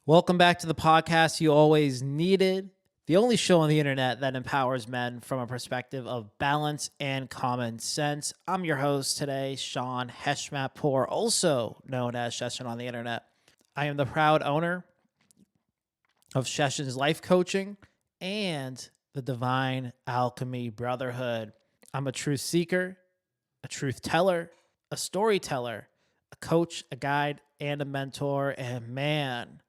Welcome back to the podcast you always needed, the only show on the internet that empowers men from a perspective of balance and common sense. I'm your host today, Sean Heshmatpour, also known as Session on the Internet. I am the proud owner of Sessions Life Coaching and the Divine Alchemy Brotherhood. I'm a truth seeker, a truth teller, a storyteller, a coach, a guide, and a mentor. And man,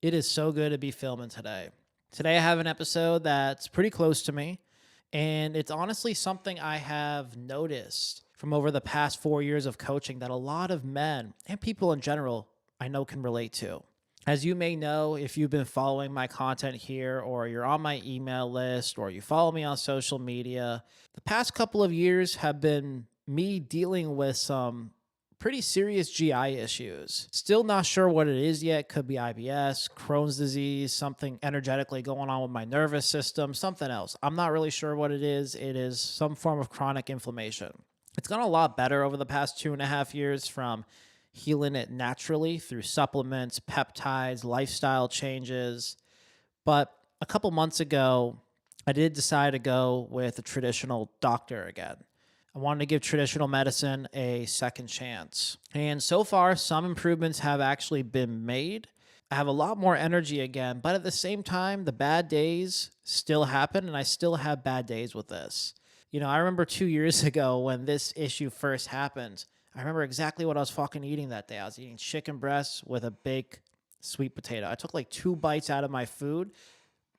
it is so good to be filming today. Today I have an episode that's pretty close to me, and it's honestly something I have noticed from over the past 4 years of coaching that a lot of men and people in general I know can relate to. As you may know, if you've been following my content here, or you're on my email list, or you follow me on social media, the past couple of years have been me dealing with some pretty serious GI issues. Still not sure what it is yet. Could be IBS, Crohn's disease, something energetically going on with my nervous system, something else. I'm not really sure what it is. It is some form of chronic inflammation. It's gone a lot better over the past 2.5 years from healing it naturally through supplements, peptides, lifestyle changes. But a couple months ago, I did decide to go with a traditional doctor again. I wanted to give traditional medicine a second chance. And so far, some improvements have actually been made. I have a lot more energy again, but at the same time, the bad days still happen, and I still have bad days with this. I remember 2 years ago when this issue first happened, I remember exactly what I was fucking eating that day. I was eating chicken breasts with a baked sweet potato. I took like 2 bites out of my food.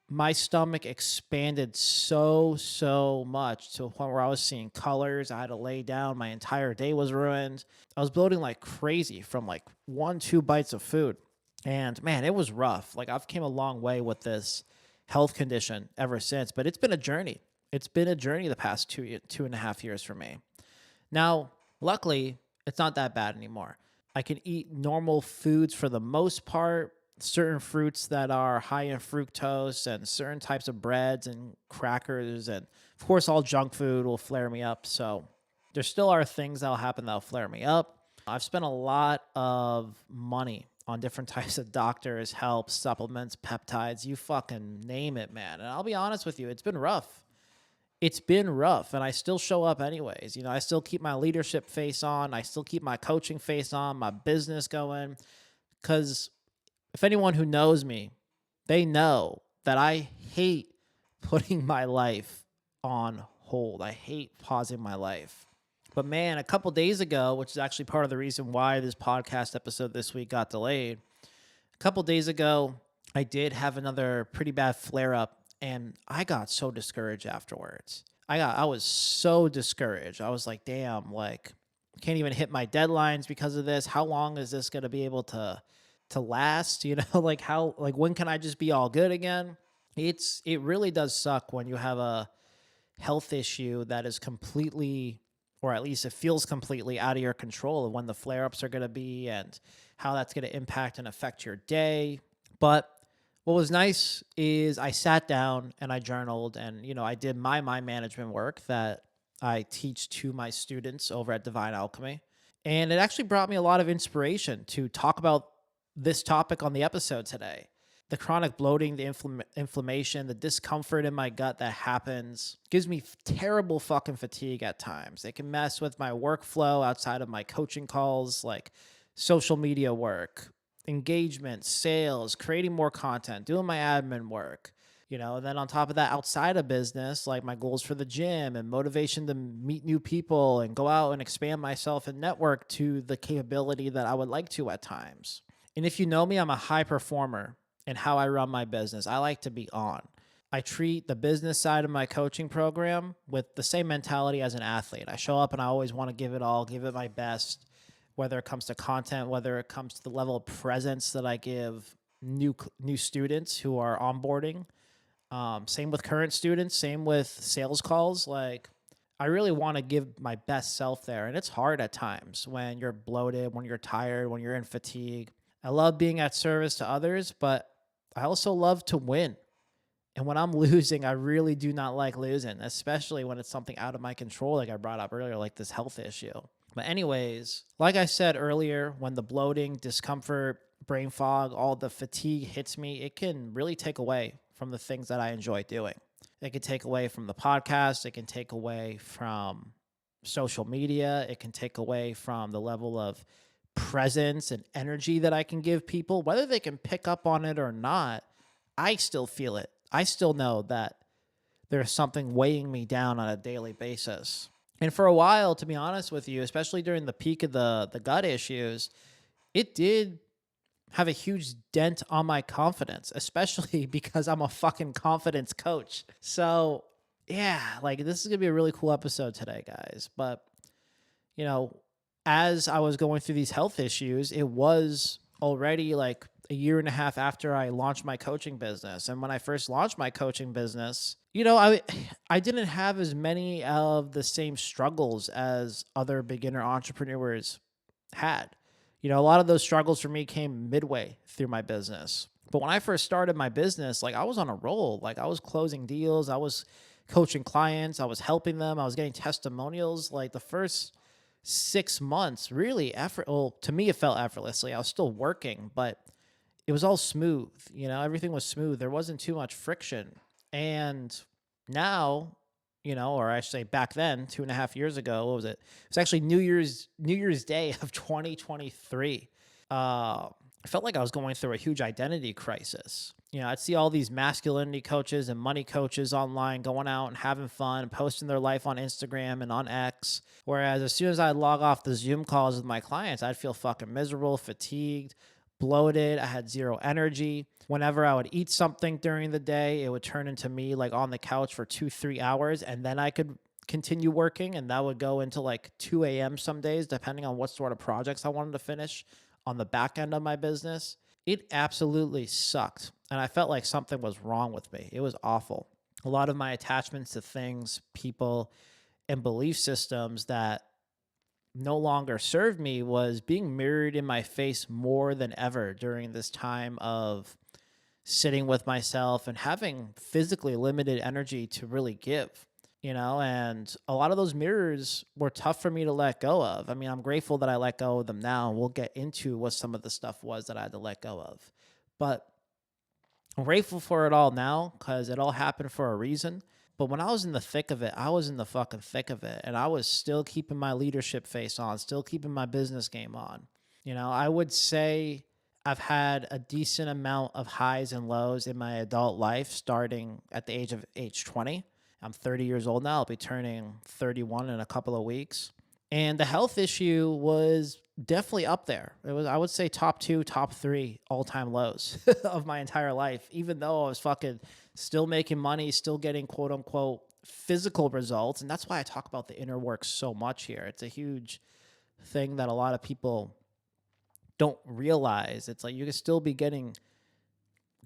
My stomach expanded so much to a point where I was seeing colors. I had to lay down. My entire day was ruined. I was bloating like crazy from like 1-2 bites of food. And man, it was rough. Like, I've came a long way with this health condition ever since, but it's been a journey. It's been a journey the past 2.5 years for me. Now, luckily, it's not that bad anymore. I can eat normal foods for the most part. Certain fruits that are high in fructose and certain types of breads and crackers, and of course all junk food will flare me up. So there still are things that'll happen that'll flare me up. I've spent a lot of money on different types of doctors, help, supplements, peptides, you fucking name it, man. And I'll be honest with you, it's been rough. It's been rough, and I still show up anyways. I still keep my leadership face on. I still keep my coaching face on, my business going, because if anyone who knows me, they know that I hate putting my life on hold. I hate pausing my life. But man, a couple days ago, which is actually part of the reason why this podcast episode this week got delayed, a couple days ago, I did have another pretty bad flare-up, and I got so discouraged afterwards. I was so discouraged. I was like, damn, like, can't even hit my deadlines because of this. How long is this going to be able to last? Like, when can I just be all good again? It really does suck when you have a health issue that is completely, or at least it feels completely out of your control of when the flare-ups are going to be and how that's going to impact and affect your day. But what was nice is I sat down and I journaled, and I did my mind management work that I teach to my students over at Divine Alchemy. And it actually brought me a lot of inspiration to talk about this topic on the episode today. The chronic bloating, the inflammation, the discomfort in my gut that happens gives me terrible fucking fatigue at times. It can mess with my workflow outside of my coaching calls, like social media work, engagement, sales, creating more content, doing my admin work. And then on top of that, outside of business, like my goals for the gym and motivation to meet new people and go out and expand myself and network to the capability that I would like to at times. And if you know me, I'm a high performer in how I run my business. I like to be on. I treat the business side of my coaching program with the same mentality as an athlete. I show up and I always want to give it all, give it my best, whether it comes to content, whether it comes to the level of presence that I give new students who are onboarding. Same with current students, same with sales calls. Like, I really want to give my best self there. And it's hard at times when you're bloated, when you're tired, when you're in fatigue. I love being at service to others, but I also love to win. And when I'm losing, I really do not like losing, especially when it's something out of my control, like I brought up earlier, like this health issue. But anyways, like I said earlier, when the bloating, discomfort, brain fog, all the fatigue hits me, it can really take away from the things that I enjoy doing. It can take away from the podcast. It can take away from social media. It can take away from the level of presence and energy that I can give people. Whether they can pick up on it or not, I still feel it. I still know that there's something weighing me down on a daily basis. And for a while, to be honest with you, especially during the peak of the gut issues, it did have a huge dent on my confidence, especially because I'm a fucking confidence coach. So, yeah, like this is going to be a really cool episode today, guys. But, you know, as I was going through these health issues, it was already like a year and a half after I launched my coaching business. And when I first launched my coaching business, I didn't have as many of the same struggles as other beginner entrepreneurs had. A lot of those struggles for me came midway through my business. But when I first started my business, like I was on a roll. Like I was closing deals, I was coaching clients, I was helping them, I was getting testimonials. Like the first 6 months, really to me, it felt effortlessly. I was still working, but it was all smooth. Everything was smooth. There wasn't too much friction. And now, or I should say back then, 2.5 years ago, what was it? It was actually New Year's Day of 2023. I felt like I was going through a huge identity crisis. I'd see all these masculinity coaches and money coaches online going out and having fun and posting their life on Instagram and on X. Whereas as soon as I'd log off the Zoom calls with my clients, I'd feel fucking miserable, fatigued, bloated. I had zero energy. Whenever I would eat something during the day, it would turn into me like on the couch for 2-3 hours, and then I could continue working, and that would go into like 2 a.m. some days, depending on what sort of projects I wanted to finish on the back end of my business. It absolutely sucked, and I felt like something was wrong with me. It was awful. A lot of my attachments to things, people, and belief systems that no longer served me was being mirrored in my face more than ever during this time of sitting with myself and having physically limited energy to really give, and a lot of those mirrors were tough for me to let go of. I mean, I'm grateful that I let go of them now. We'll get into what some of the stuff was that I had to let go of, but I'm grateful for it all now because it all happened for a reason. But when I was in the thick of it, I was in the fucking thick of it. And I was still keeping my leadership face on, still keeping my business game on. I would say I've had a decent amount of highs and lows in my adult life starting at the age 20. I'm 30 years old now. I'll be turning 31 in a couple of weeks. And the health issue was definitely up there. It was, I would say, top 2, top 3 all-time lows of my entire life, even though I was fucking still making money, still getting quote unquote physical results. And that's why I talk about the inner work so much here. It's a huge thing that a lot of people don't realize. It's like you can still be getting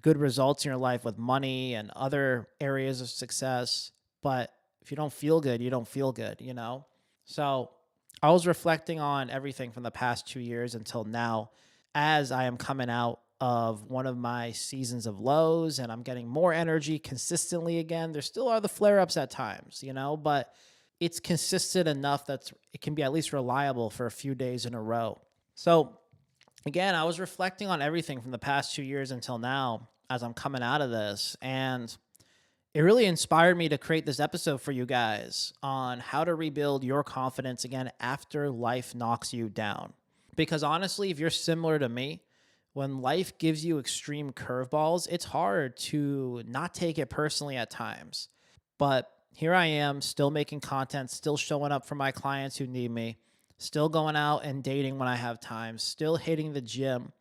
good results in your life with money and other areas of success. But if you don't feel good, you don't feel good, So I was reflecting on everything from the past 2 years until now as I am coming out of one of my seasons of lows and I'm getting more energy consistently again. There still are the flare-ups at times, but it's consistent enough that it can be at least reliable for a few days in a row. So again, I was reflecting on everything from the past 2 years until now as I'm coming out of this, and it really inspired me to create this episode for you guys on how to rebuild your confidence again after life knocks you down. Because honestly, if you're similar to me, when life gives you extreme curveballs, it's hard to not take it personally at times. But here I am, still making content, still showing up for my clients who need me, still going out and dating when I have time, still hitting the gym,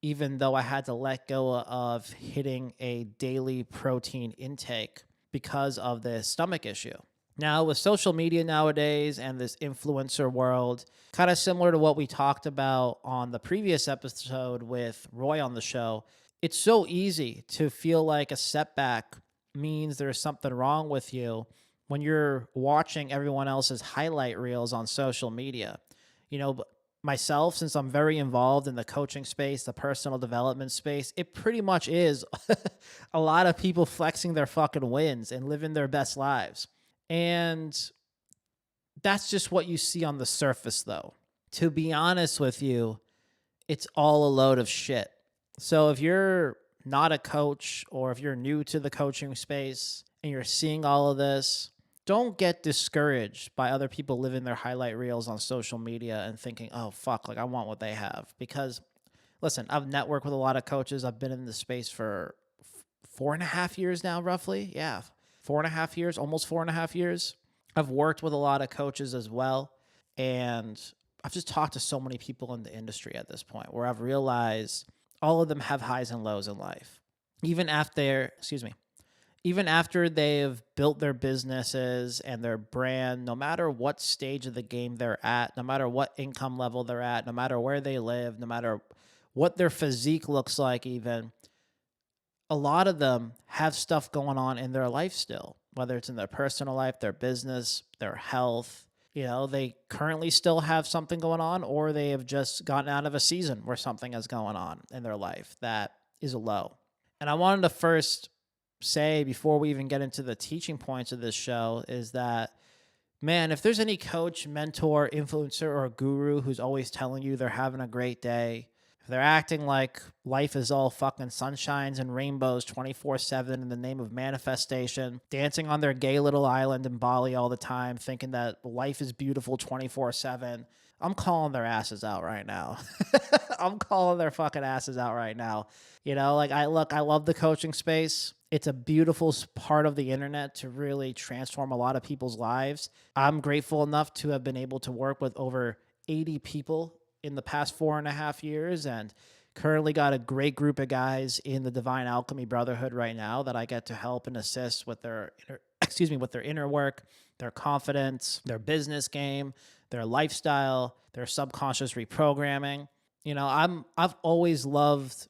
even though I had to let go of hitting a daily protein intake because of the stomach issue. Now, with social media nowadays and this influencer world, kind of similar to what we talked about on the previous episode with Roy on the show, it's so easy to feel like a setback means there's something wrong with you when you're watching everyone else's highlight reels on social media. Myself, since I'm very involved in the coaching space, the personal development space, it pretty much is a lot of people flexing their fucking wins and living their best lives. And that's just what you see on the surface, though. To be honest with you, it's all a load of shit. So if you're not a coach or if you're new to the coaching space and you're seeing all of this, don't get discouraged by other people living their highlight reels on social media and thinking, oh, fuck, like I want what they have. Because listen, I've networked with a lot of coaches. I've been in this space for 4.5 years now, roughly. Yeah, 4.5 years, almost 4.5 years. I've worked with a lot of coaches as well. And I've just talked to so many people in the industry at this point where I've realized all of them have highs and lows in life. Even after, even after they've built their businesses and their brand, no matter what stage of the game they're at, no matter what income level they're at, no matter where they live, no matter what their physique looks like, even, a lot of them have stuff going on in their life still, whether it's in their personal life, their business, their health. They currently still have something going on, or they have just gotten out of a season where something is going on in their life that is low. And I wanted to first say, before we even get into the teaching points of this show, is that, man, if there's any coach, mentor, influencer, or guru who's always telling you they're having a great day, if they're acting like life is all fucking sunshines and rainbows 24/7 in the name of manifestation, dancing on their gay little island in Bali all the time, thinking that life is beautiful 24/7, I'm calling their asses out right now. I'm calling their fucking asses out right now. I love the coaching space. It's a beautiful part of the internet to really transform a lot of people's lives. I'm grateful enough to have been able to work with over 80 people in the past 4.5 years, and currently got a great group of guys in the Divine Alchemy Brotherhood right now that I get to help and assist with their with their inner work, their confidence, their business game, their lifestyle, their subconscious reprogramming. I've always loved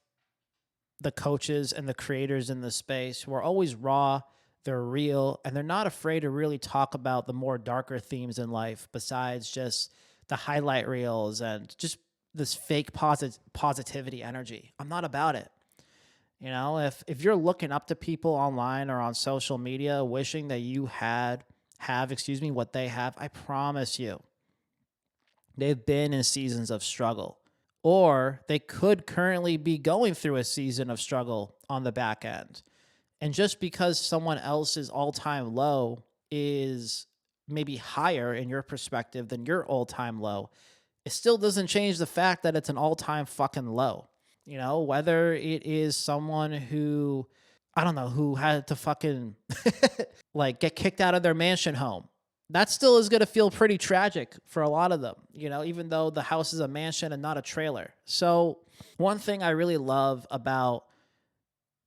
the coaches and the creators in the space who are always raw, they're real, and they're not afraid to really talk about the more darker themes in life besides just the highlight reels and just this fake positivity energy. I'm not about it. If you're looking up to people online or on social media wishing that you have what they have, I promise you they've been in seasons of struggle, or they could currently be going through a season of struggle on the back end. And just because someone else's all-time low is maybe higher in your perspective than your all-time low, it still doesn't change the fact that it's an all-time fucking low. Whether it is someone who, I don't know, who had to fucking like get kicked out of their mansion home, that still is going to feel pretty tragic for a lot of them, even though the house is a mansion and not a trailer. So one thing I really love about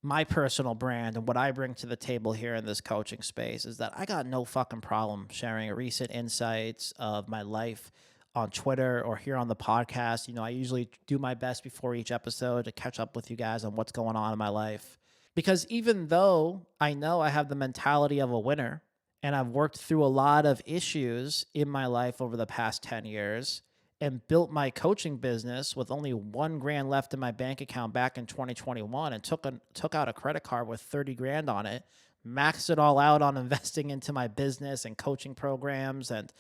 my personal brand and what I bring to the table here in this coaching space is that I got no fucking problem sharing recent insights of my life on Twitter or here on the podcast. I usually do my best before each episode to catch up with you guys on what's going on in my life. Because even though I know I have the mentality of a winner and I've worked through a lot of issues in my life over the past 10 years and built my coaching business with only $1,000 left in my bank account back in 2021 and took out a credit card with 30 grand on it, maxed it all out on investing into my business and coaching programs and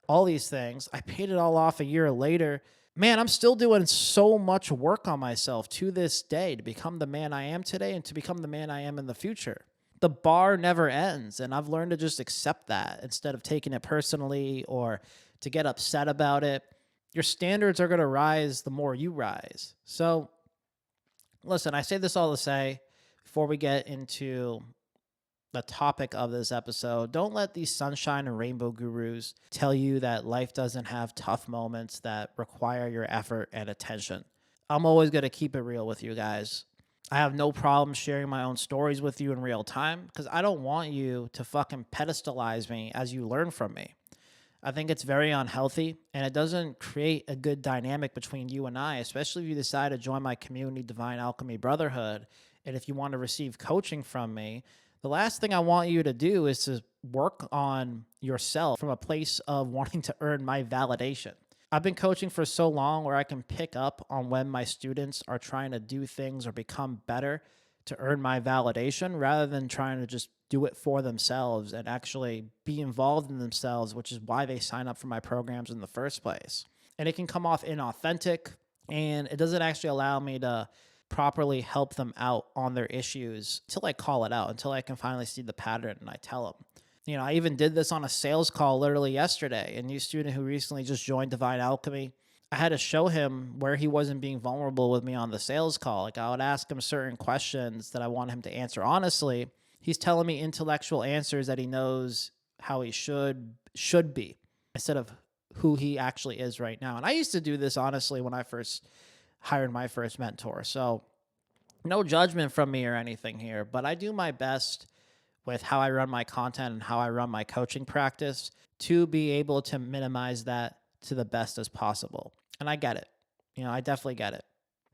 all these things. I paid it all off a year later. Man, I'm still doing so much work on myself to this day to become the man I am today and to become the man I am in the future. The bar never ends, and I've learned to just accept that instead of taking it personally or to get upset about it. Your standards are going to rise the more you rise. So, listen, I say this all to say, before we get into the topic of this episode, don't let these sunshine and rainbow gurus tell you that life doesn't have tough moments that require your effort and attention. I'm always going to keep it real with you guys. I have no problem sharing my own stories with you in real time because I don't want you to fucking pedestalize me as you learn from me. I think it's very unhealthy, and it doesn't create a good dynamic between you and I, especially if you decide to join my community, Divine Alchemy Brotherhood, and if you want to receive coaching from me. The last thing I want you to do is to work on yourself from a place of wanting to earn my validation. I've been coaching for so long where I can pick up on when my students are trying to do things or become better to earn my validation rather than trying to just do it for themselves and actually be involved in themselves, which is why they sign up for my programs in the first place. And it can come off inauthentic, and it doesn't actually allow me to properly help them out on their issues until I call it out, until I can finally see the pattern and I tell them. I even did this on a sales call literally yesterday. A new student who recently just joined Divine Alchemy, I had to show him where he wasn't being vulnerable with me on the sales call. Like, I would ask him certain questions that I want him to answer honestly. He's telling me intellectual answers that he knows how he should be, instead of who he actually is right now. And I used to do this honestly when I first hired my first mentor. So no judgment from me or anything here, but I do my best with how I run my content and how I run my coaching practice to be able to minimize that to the best as possible. And I get it. I definitely get it.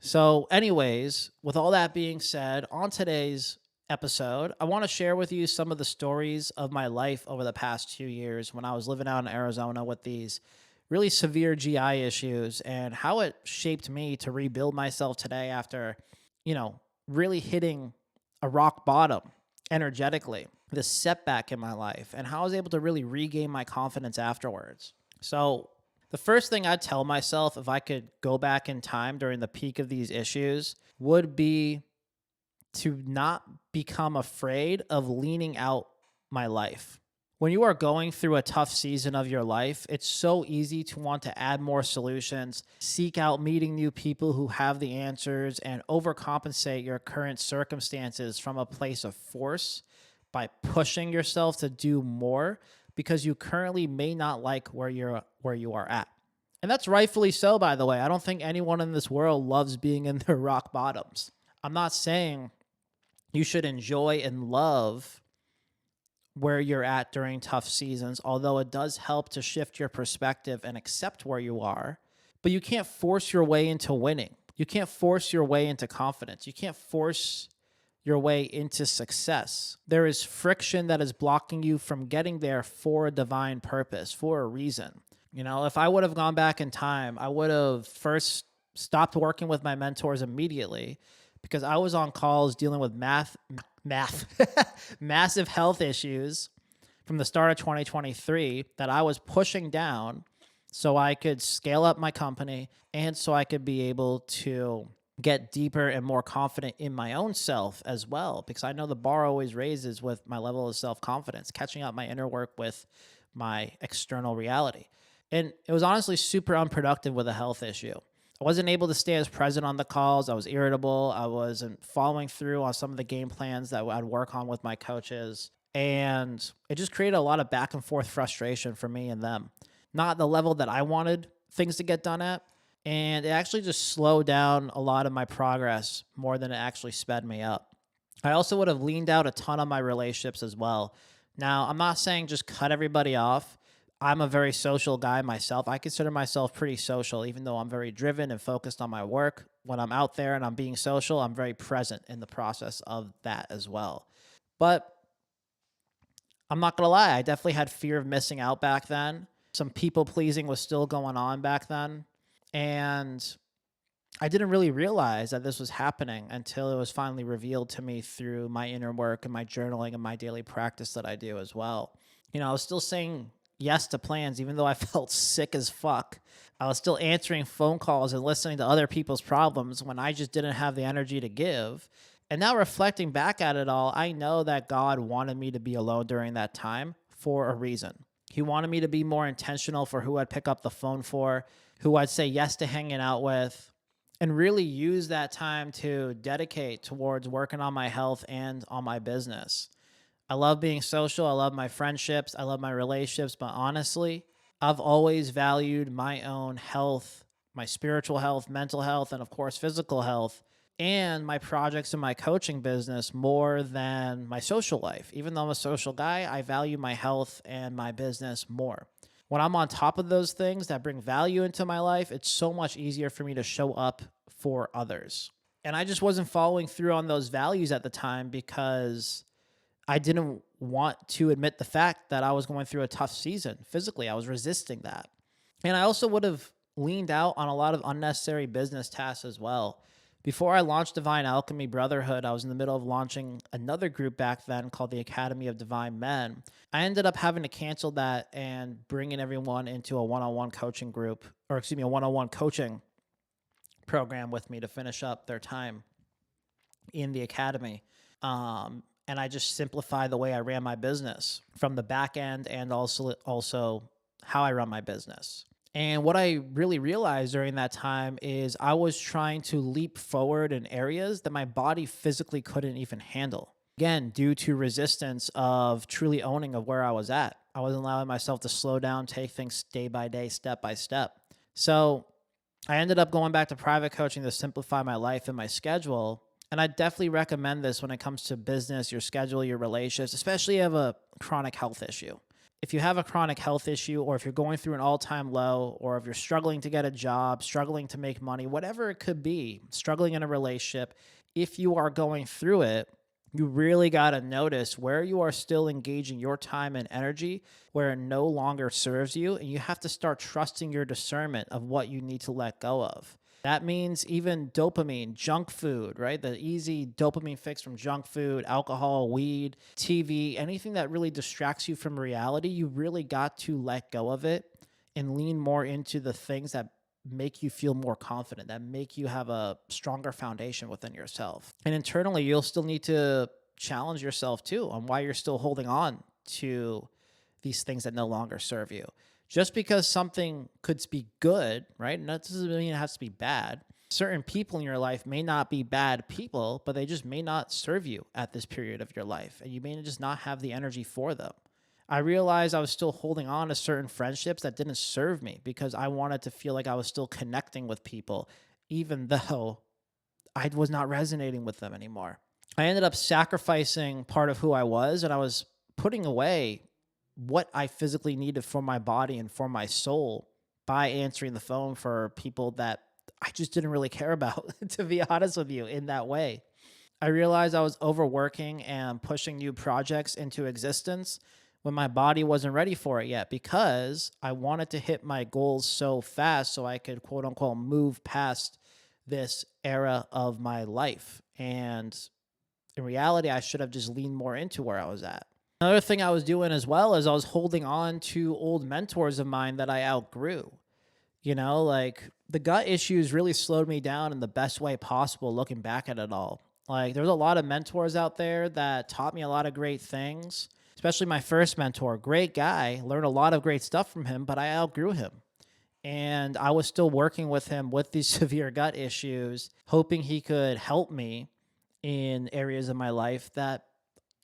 So anyways, with all that being said, on today's episode, I want to share with you some of the stories of my life over the past 2 years when I was living out in Arizona with these really severe GI issues, and how it shaped me to rebuild myself today after, really hitting a rock bottom energetically, this setback in my life, and how I was able to really regain my confidence afterwards. So the first thing I'd tell myself if I could go back in time during the peak of these issues would be to not become afraid of leaning out my life. When you are going through a tough season of your life, it's so easy to want to add more solutions, seek out meeting new people who have the answers, and overcompensate your current circumstances from a place of force by pushing yourself to do more because you currently may not like where you are at. And that's rightfully so, by the way. I don't think anyone in this world loves being in their rock bottoms. I'm not saying you should enjoy and love where you're at during tough seasons, although it does help to shift your perspective and accept where you are. But you can't force your way into winning. You can't force your way into confidence. You can't force your way into success. There is friction that is blocking you from getting there for a divine purpose, for a reason. If I would have gone back in time, I would have first stopped working with my mentors immediately, because I was on calls dealing with massive health issues from the start of 2023 that I was pushing down so I could scale up my company and so I could be able to get deeper and more confident in my own self as well, because I know the bar always raises with my level of self-confidence, catching up my inner work with my external reality. And it was honestly super unproductive with a health issue. I wasn't able to stay as present on the calls. I was irritable. I wasn't following through on some of the game plans that I'd work on with my coaches. And it just created a lot of back and forth frustration for me and them. Not the level that I wanted things to get done at. And it actually just slowed down a lot of my progress more than it actually sped me up. I also would have leaned out a ton on my relationships as well. Now, I'm not saying just cut everybody off. I'm a very social guy myself. I consider myself pretty social, even though I'm very driven and focused on my work. When I'm out there and I'm being social, I'm very present in the process of that as well. But I'm not going to lie, I definitely had fear of missing out back then. Some people pleasing was still going on back then. And I didn't really realize that this was happening until it was finally revealed to me through my inner work and my journaling and my daily practice that I do as well. I was still saying yes to plans, even though I felt sick as fuck. I was still answering phone calls and listening to other people's problems when I just didn't have the energy to give. And now reflecting back at it all, I know that God wanted me to be alone during that time for a reason. He wanted me to be more intentional for who I'd pick up the phone for, who I'd say yes to hanging out with, and really use that time to dedicate towards working on my health and on my business. I love being social. I love my friendships. I love my relationships. But honestly, I've always valued my own health, my spiritual health, mental health, and of course, physical health, and my projects in my coaching business more than my social life. Even though I'm a social guy, I value my health and my business more. When I'm on top of those things that bring value into my life, it's so much easier for me to show up for others. And I just wasn't following through on those values at the time because I didn't want to admit the fact that I was going through a tough season physically. I was resisting that. And I also would have leaned out on a lot of unnecessary business tasks as well. Before I launched Divine Alchemy Brotherhood, I was in the middle of launching another group back then called the Academy of Divine Men. I ended up having to cancel that and bringing everyone into a one-on-one coaching group, a one-on-one coaching program with me to finish up their time. in the academy. And I just simplified the way I ran my business from the back end and also how I run my business. And what I really realized during that time is I was trying to leap forward in areas that my body physically couldn't even handle. Again, due to resistance of truly owning of where I was at. I wasn't allowing myself to slow down, take things day by day, step by step. So I ended up going back to private coaching to simplify my life and my schedule. And I definitely recommend this when it comes to business, your schedule, your relationships, especially if you have a chronic health issue. If you have a chronic health issue, or if you're going through an all-time low, or if you're struggling to get a job, struggling to make money, whatever it could be, struggling in a relationship, if you are going through it, you really got to notice where you are still engaging your time and energy, where it no longer serves you, and you have to start trusting your discernment of what you need to let go of. That means even dopamine, junk food, right? The easy dopamine fix from junk food, alcohol, weed, TV, anything that really distracts you from reality, you really got to let go of it and lean more into the things that make you feel more confident, that make you have a stronger foundation within yourself. And internally, you'll still need to challenge yourself too on why you're still holding on to these things that no longer serve you. Just because something could be good, right? And that doesn't mean it has to be bad. Certain people in your life may not be bad people, but they just may not serve you at this period of your life. And you may just not have the energy for them. I realized I was still holding on to certain friendships that didn't serve me because I wanted to feel like I was still connecting with people, even though I was not resonating with them anymore. I ended up sacrificing part of who I was, and I was putting away what I physically needed for my body and for my soul by answering the phone for people that I just didn't really care about, to be honest with you, in that way. I realized I was overworking and pushing new projects into existence when my body wasn't ready for it yet because I wanted to hit my goals so fast so I could quote unquote move past this era of my life. And in reality, I should have just leaned more into where I was at. Another thing I was doing as well is I was holding on to old mentors of mine that I outgrew. You know, like the gut issues really slowed me down in the best way possible looking back at it all. Like there's a lot of mentors out there that taught me a lot of great things, especially my first mentor, great guy, learned a lot of great stuff from him, but I outgrew him. And I was still working with him with these severe gut issues, hoping he could help me in areas of my life that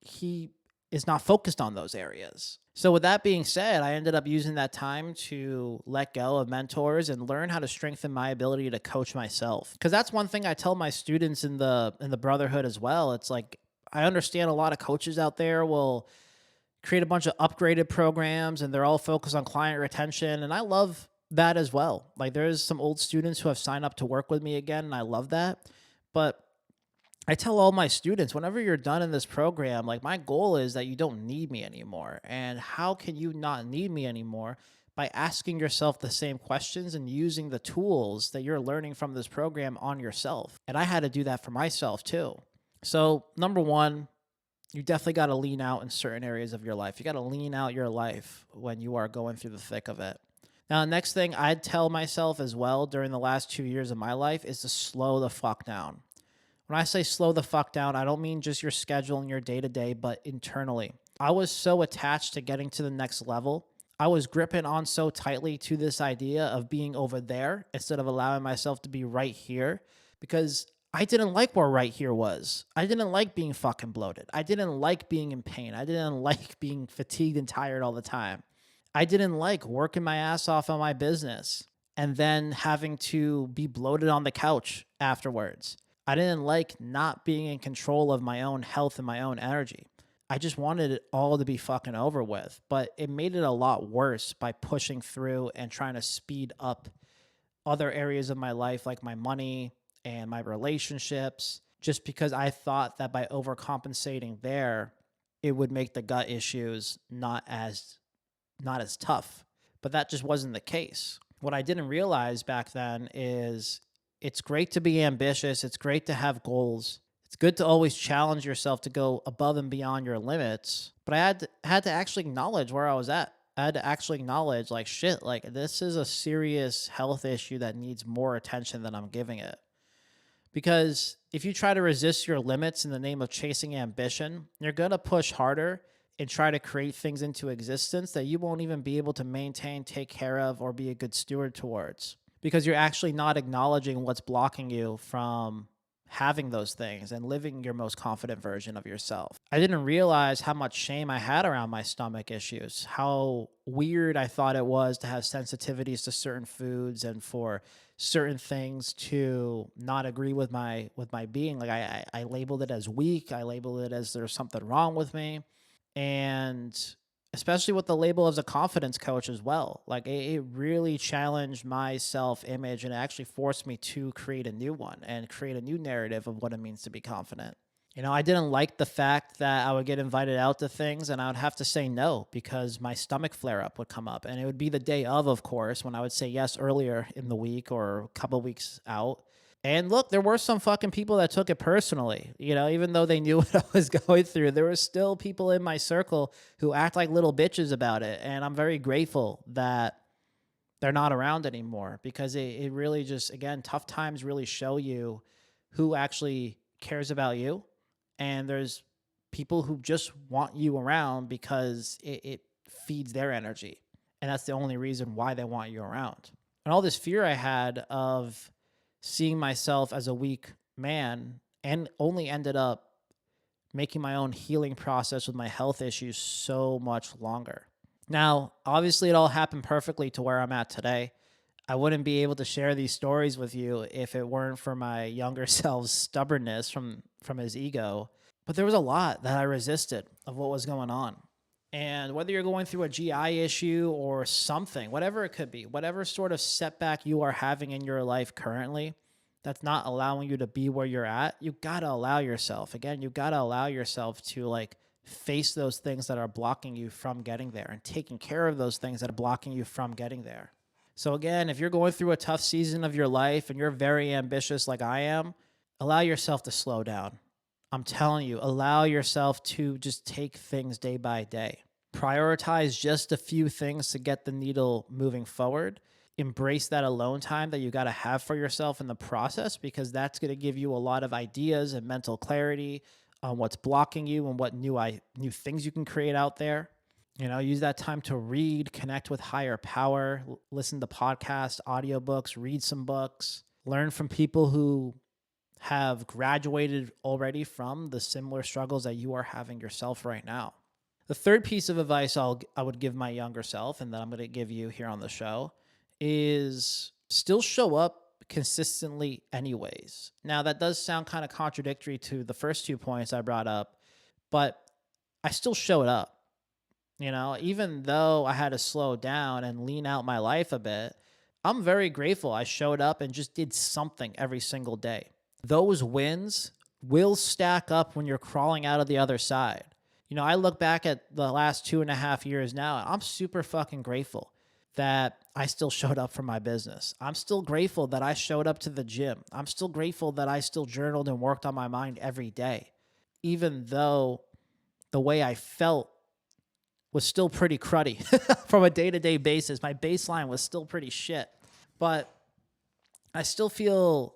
he is not focused on those areas. So with that being said, I ended up using that time to let go of mentors and learn how to strengthen my ability to coach myself. Because that's one thing I tell my students in the brotherhood as well. It's like I understand a lot of coaches out there will create a bunch of upgraded programs and they're all focused on client retention, and I love that as well. Like there's some old students who have signed up to work with me again, and I love that. But I tell all my students, whenever you're done in this program, like my goal is that you don't need me anymore. And how can you not need me anymore? By asking yourself the same questions and using the tools that you're learning from this program on yourself. And I had to do that for myself too. So number one, you definitely got to lean out in certain areas of your life. You got to lean out your life when you are going through the thick of it. Now, the next thing I'd tell myself as well during the last 2 years of my life is to slow the fuck down. When I say slow the fuck down, I don't mean just your schedule and your day-to-day, but internally. I was so attached to getting to the next level. I was gripping on so tightly to this idea of being over there instead of allowing myself to be right here because I didn't like where right here was. I didn't like being fucking bloated. I didn't like being in pain. I didn't like being fatigued and tired all the time. I didn't like working my ass off on my business and then having to be bloated on the couch afterwards. I didn't like not being in control of my own health and my own energy. I just wanted it all to be fucking over with, but it made it a lot worse by pushing through and trying to speed up other areas of my life, like my money and my relationships, just because I thought that by overcompensating there, it would make the gut issues not as tough. But that just wasn't the case. What I didn't realize back then is it's great to be ambitious. It's great to have goals. It's good to always challenge yourself to go above and beyond your limits. But I had to actually acknowledge where I was at. I had to actually acknowledge like shit, like this is a serious health issue that needs more attention than I'm giving it. Because if you try to resist your limits in the name of chasing ambition, you're going to push harder and try to create things into existence that you won't even be able to maintain, take care of, or be a good steward towards, because you're actually not acknowledging what's blocking you from having those things and living your most confident version of yourself. I didn't realize how much shame I had around my stomach issues, how weird I thought it was to have sensitivities to certain foods and for certain things to not agree with my being. Like I labeled it as weak. I labeled it as there's something wrong with me. And especially with the label as a confidence coach as well. Like it really challenged my self-image and actually forced me to create a new one and create a new narrative of what it means to be confident. I didn't like the fact that I would get invited out to things and I would have to say no because my stomach flare up would come up. And it would be the day of course, when I would say yes earlier in the week or a couple of weeks out. And look, there were some fucking people that took it personally. Even though they knew what I was going through, there were still people in my circle who act like little bitches about it. And I'm very grateful that they're not around anymore, because it really just, again, tough times really show you who actually cares about you. And there's people who just want you around because it feeds their energy. And that's the only reason why they want you around. And all this fear I had of seeing myself as a weak man and only ended up making my own healing process with my health issues so much longer. Now, obviously, it all happened perfectly to where I'm at today. I wouldn't be able to share these stories with you if it weren't for my younger self's stubbornness from his ego. But there was a lot that I resisted of what was going on. And whether you're going through a GI issue or something, whatever it could be, whatever sort of setback you are having in your life currently that's not allowing you to be where you're at, you got to allow yourself. Again, you got to allow yourself to face those things that are blocking you from getting there and taking care of those things that are blocking you from getting there. So again, if you're going through a tough season of your life and you're very ambitious like I am, allow yourself to slow down. I'm telling you, allow yourself to just take things day by day. Prioritize just a few things to get the needle moving forward. Embrace that alone time that you got to have for yourself in the process, because that's going to give you a lot of ideas and mental clarity on what's blocking you and what new things you can create out there. Use that time to read, connect with higher power, listen to podcasts, audiobooks, read some books, learn from people who have graduated already from the similar struggles that you are having yourself right now. The third piece of advice I would give my younger self, and that I'm going to give you here on the show, is still show up consistently anyways. Now, that does sound kind of contradictory to the first 2 points I brought up, but I still showed up. Even though I had to slow down and lean out my life a bit, I'm very grateful I showed up and just did something every single day. Those wins will stack up when you're crawling out of the other side. I look back at the last 2.5 years now, and I'm super fucking grateful that I still showed up for my business. I'm still grateful that I showed up to the gym. I'm still grateful that I still journaled and worked on my mind every day, even though the way I felt was still pretty cruddy from a day-to-day basis. My baseline was still pretty shit, but I still feel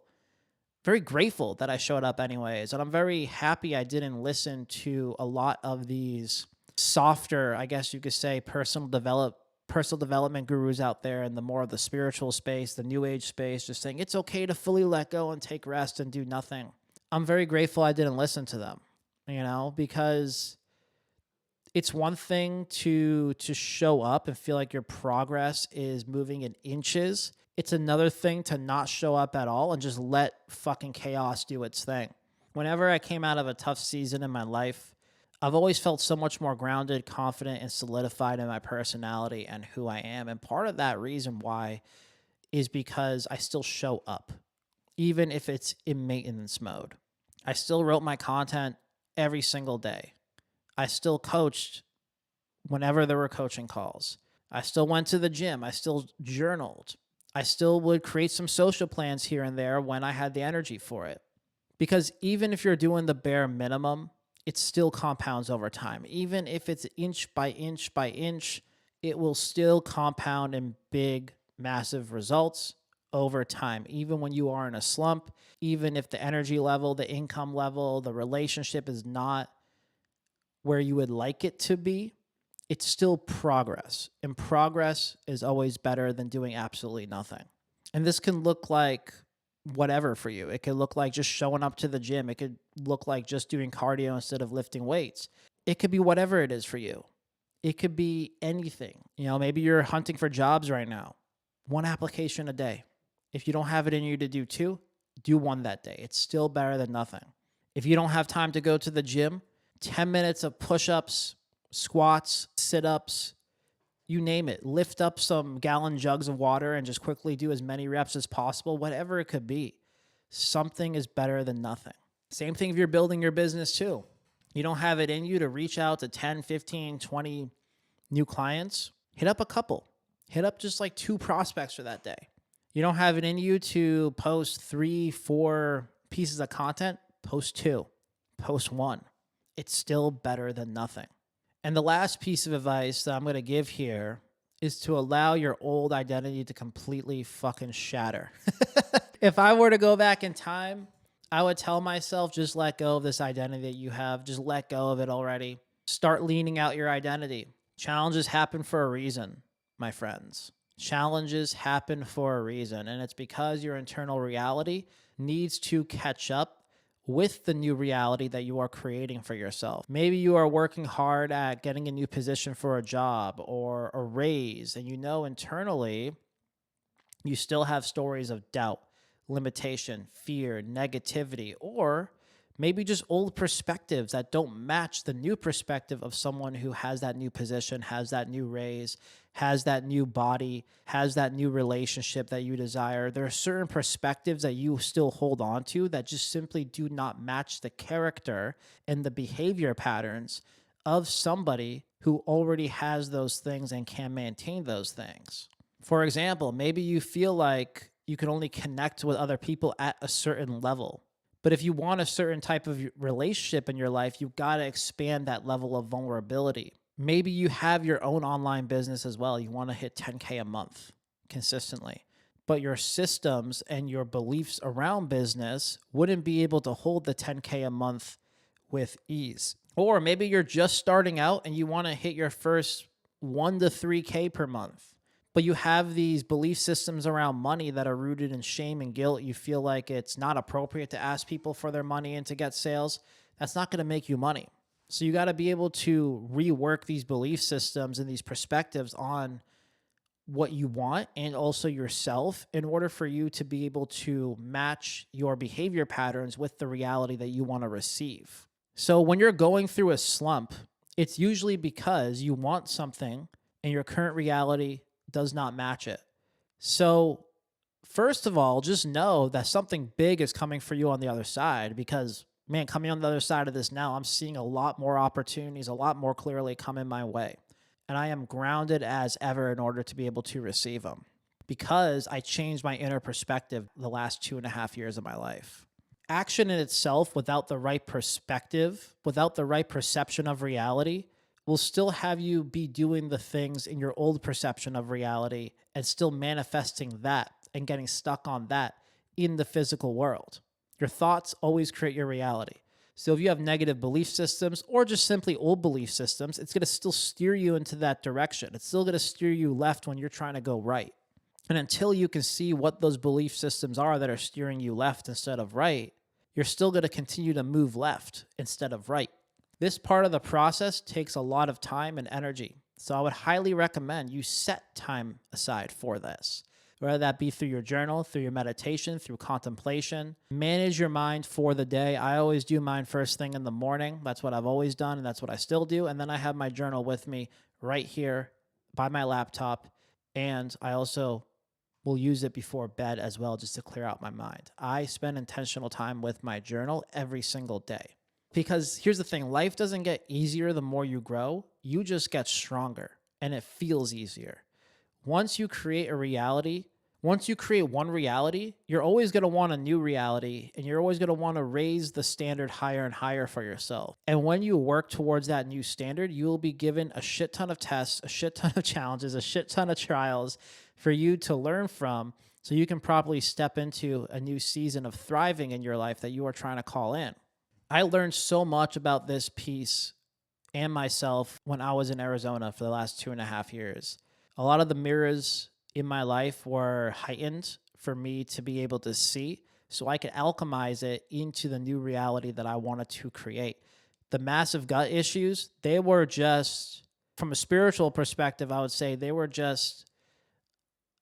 very grateful that I showed up anyways. And I'm very happy I didn't listen to a lot of these softer, I guess you could say, personal development gurus out there in the more of the spiritual space, the new age space, just saying it's okay to fully let go and take rest and do nothing. I'm very grateful I didn't listen to them, because it's one thing to show up and feel like your progress is moving in inches. It's another thing to not show up at all and just let fucking chaos do its thing. Whenever I came out of a tough season in my life, I've always felt so much more grounded, confident, and solidified in my personality and who I am. And part of that reason why is because I still show up, even if it's in maintenance mode. I still wrote my content every single day. I still coached whenever there were coaching calls. I still went to the gym. I still journaled. I still would create some social plans here and there when I had the energy for it. Because even if you're doing the bare minimum, it still compounds over time. Even if it's inch by inch by inch, it will still compound in big, massive results over time, even when you are in a slump, even if the energy level, the income level, the relationship is not where you would like it to be. It's still progress, and progress is always better than doing absolutely nothing. And this can look like whatever for you. It could look like just showing up to the gym. It could look like just doing cardio instead of lifting weights. It could be whatever it is for you. It could be anything. Maybe you're hunting for jobs right now. One application a day. If you don't have it in you to do two, do one that day. It's still better than nothing. If you don't have time to go to the gym, 10 minutes of push-ups, squats, sit-ups, you name it. Lift up some gallon jugs of water and just quickly do as many reps as possible, whatever it could be. Something is better than nothing. Same thing if you're building your business too. You don't have it in you to reach out to 10, 15, 20 new clients. Hit up a couple. Hit up just like 2 prospects for that day. You don't have it in you to post 3, 4 pieces of content. Post 2. Post 1. It's still better than nothing. And the last piece of advice that I'm going to give here is to allow your old identity to completely fucking shatter. If I were to go back in time, I would tell myself, just let go of this identity that you have. Just let go of it already. Start leaning out your identity. Challenges happen for a reason, my friends. Challenges happen for a reason, and it's because your internal reality needs to catch up with the new reality that you are creating for yourself. Maybe you are working hard at getting a new position for a job or a raise, and internally you still have stories of doubt, limitation, fear, negativity, or maybe just old perspectives that don't match the new perspective of someone who has that new position, has that new raise, has that new body, has that new relationship that you desire. There are certain perspectives that you still hold on to that just simply do not match the character and the behavior patterns of somebody who already has those things and can maintain those things. For example, maybe you feel like you can only connect with other people at a certain level. But if you want a certain type of relationship in your life, you've got to expand that level of vulnerability. Maybe you have your own online business as well. You want to hit 10K a month consistently, but your systems and your beliefs around business wouldn't be able to hold the 10K a month with ease. Or maybe you're just starting out and you want to hit your first 1 to 3K per month, but you have these belief systems around money that are rooted in shame and guilt. You feel like it's not appropriate to ask people for their money and to get sales. That's not going to make you money. So you got to be able to rework these belief systems and these perspectives on what you want and also yourself in order for you to be able to match your behavior patterns with the reality that you want to receive. So when you're going through a slump, it's usually because you want something and your current reality does not match it. So first of all, just know that something big is coming for you on the other side because, man, coming on the other side of this now, I'm seeing a lot more opportunities, a lot more clearly coming my way. And I am grounded as ever in order to be able to receive them because I changed my inner perspective the last 2.5 years of my life. Action in itself without the right perspective, without the right perception of reality, will still have you be doing the things in your old perception of reality and still manifesting that and getting stuck on that in the physical world. Your thoughts always create your reality. So if you have negative belief systems or just simply old belief systems, it's going to still steer you into that direction. It's still going to steer you left when you're trying to go right. And until you can see what those belief systems are that are steering you left instead of right, you're still going to continue to move left instead of right. This part of the process takes a lot of time and energy. So I would highly recommend you set time aside for this, whether that be through your journal, through your meditation, through contemplation. Manage your mind for the day. I always do mine first thing in the morning. That's what I've always done, and that's what I still do. And then I have my journal with me right here by my laptop, and I also will use it before bed as well just to clear out my mind. I spend intentional time with my journal every single day. Because here's the thing, life doesn't get easier the more you grow. You just get stronger, and it feels easier. Once you create a reality, once you create one reality, you're always going to want a new reality, and you're always going to want to raise the standard higher and higher for yourself. And when you work towards that new standard, you will be given a shit ton of tests, a shit ton of challenges, a shit ton of trials for you to learn from so you can probably step into a new season of thriving in your life that you are trying to call in. I learned so much about this piece and myself when I was in Arizona for the last 2.5 years. A lot of the mirrors in my life were heightened for me to be able to see so I could alchemize it into the new reality that I wanted to create. The massive gut issues, they were just, from a spiritual perspective, I would say they were just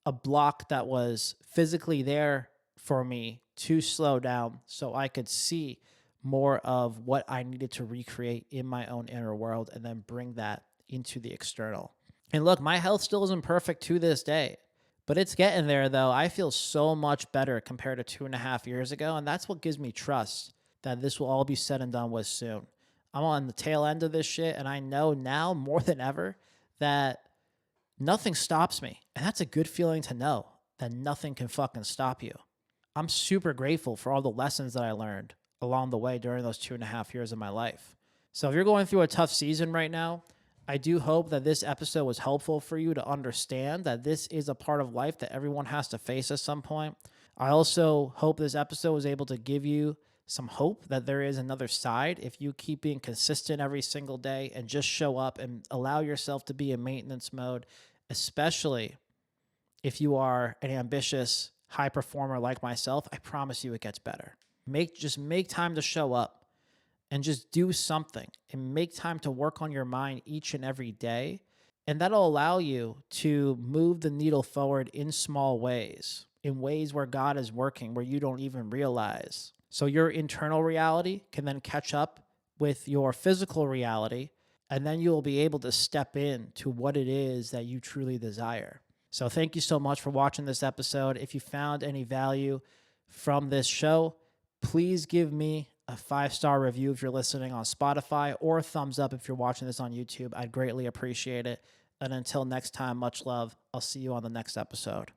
a block that was physically there for me to slow down so I could see more of what I needed to recreate in my own inner world and then bring that into the external. And look, my health still isn't perfect to this day, but it's getting there though. I feel so much better compared to 2.5 years ago. And that's what gives me trust that this will all be said and done with soon. I'm on the tail end of this shit. And I know now more than ever that nothing stops me. And that's a good feeling to know that nothing can fucking stop you. I'm super grateful for all the lessons that I learned along the way during those 2.5 years of my life. So if you're going through a tough season right now, I do hope that this episode was helpful for you to understand that this is a part of life that everyone has to face at some point. I also hope this episode was able to give you some hope that there is another side if you keep being consistent every single day and just show up and allow yourself to be in maintenance mode, especially if you are an ambitious high performer like myself. I promise you it gets better. Just make time to show up and just do something and make time to work on your mind each and every day. And that'll allow you to move the needle forward in small ways, in ways where God is working, where you don't even realize. So your internal reality can then catch up with your physical reality, and then you'll be able to step in to what it is that you truly desire. So thank you so much for watching this episode. If you found any value from this show, please give me a 5-star review if you're listening on Spotify, or a thumbs up if you're watching this on YouTube. I'd greatly appreciate it. And until next time, much love. I'll see you on the next episode.